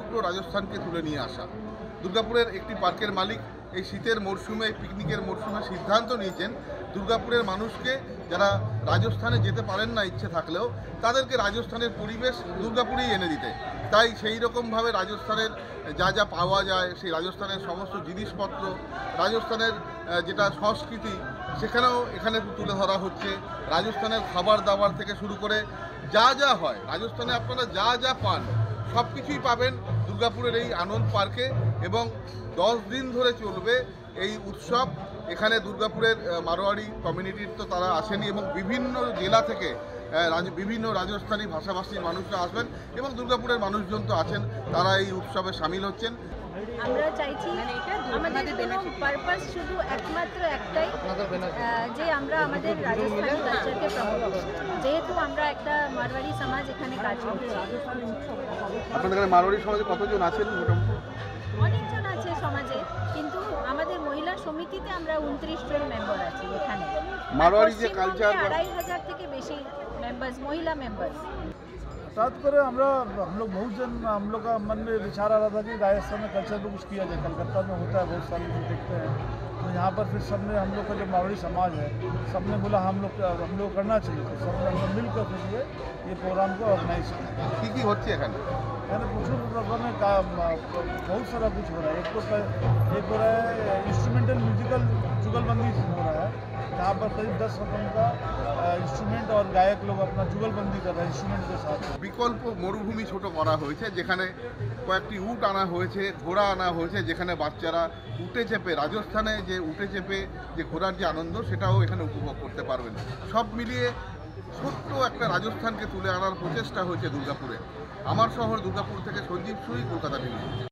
সমগ্র রাজস্থানকে তুলে নিয়ে আসা। দুর্গাপুরের একটি পার্কের মালিক এই শীতের মরশুমে, পিকনিকের মরশুমে সিদ্ধান্ত নিয়েছেন দুর্গাপুরের মানুষকে, যারা রাজস্থানে যেতে পারেন না ইচ্ছে থাকলেও, তাদেরকে রাজস্থানের পরিবেশ দুর্গাপুরেই এনে দিতে। তাই সেই রকমভাবে রাজস্থানের যা যা পাওয়া যায়, সেই রাজস্থানের সমস্ত জিনিসপত্র, রাজস্থানের যেটা সংস্কৃতি, সেখানেও এখানে তুলে ধরা হচ্ছে। রাজস্থানের খাবার দাবার থেকে শুরু করে যা যা হয়, রাজস্থানে আপনারা যা যা পান সব কিছুই পাবেন দুর্গাপুরের এই আনন্দ পার্কে। এবং 10 দিন ধরে চলবে এই উৎসব। এখানে দুর্গাপুরের মারোয়াড়ি কমিউনিটির তো তারা আসেনি, এবং বিভিন্ন জেলা থেকে বিভিন্ন রাজস্থানী ভাষাভাষীর মানুষরা আসবেন, এবং দুর্গাপুরের মানুষজন তো আছেন, তারা এই উৎসবে সামিল হচ্ছেন। আমরা চাইছি আমাদের পারপাস শুধু একমাত্র একটাই, যে আমরা আমাদের রাজস্থানী কালচারকে প্রমোট করব, যেহেতু আমরা একটা মারওয়াড়ি সমাজ এখানে কাজ করছি। আপনাদের এখানে মারোয়াড়ি সমাজে কতজন আছেন? মোটামুটি অনেকজন আছে সমাজে, কিন্তু আমাদের মহিলা সমিতিতে আমরা 29 জন মেম্বার আছি এখানে। মারোয়াড়ি যে কালচার, 2500 থেকে বেশি মেম্বার্स, महिला मेंबर्स। हठात कर हम लोग बहुत जन, हम लोग का मन में विचार आ रहा था कि राजस्थान में कल्चर पर कुछ किया जाए। कलकत्ता में होता है, बहुत सारे लोग देखते हैं, तो यहाँ पर फिर सबने, हम लोग का जो मारवाड़ी समाज है, सबने बोला हम लोग करना चाहिए, तो सब हम लोग मिलकर फिर ये प्रोग्राम को ऑर्गेनाइज किया। কী হচ্ছে এখানে? यानी प्रचुर प्रोग्राम में बहुत सारा कुछ हो रहा है। एक हो रहा है इंस्ट्रूमेंटल म्यूजिकल जुगलबंदी हो रहा है, जहाँ पर करीब 10 रकम का इंस्ट्रूमेंट और गायक लोग अपना जुगलबंदी कर रहे हैं इंस्ट्रूमेंट के साथ। বিকল্প মরুভূমি ছোট করা হয়েছে, যেখানে কয়েকটি উট আনা হয়েছে, ঘোড়া আনা হয়েছে, যেখানে বাচ্চারা উটে চেপে, রাজস্থানে যে উটে চেপে যে ঘোড়ার যে আনন্দ, সেটাও এখানে উপভোগ করতে পারবেন। সব মিলিয়ে ছোট্ট একটা রাজস্থানকে তুলে আনার প্রচেষ্টা হয়েছে দুর্গাপুরে। আমার শহর দুর্গাপুর থেকে সঞ্জীব সুই, কলকাতা টিভি।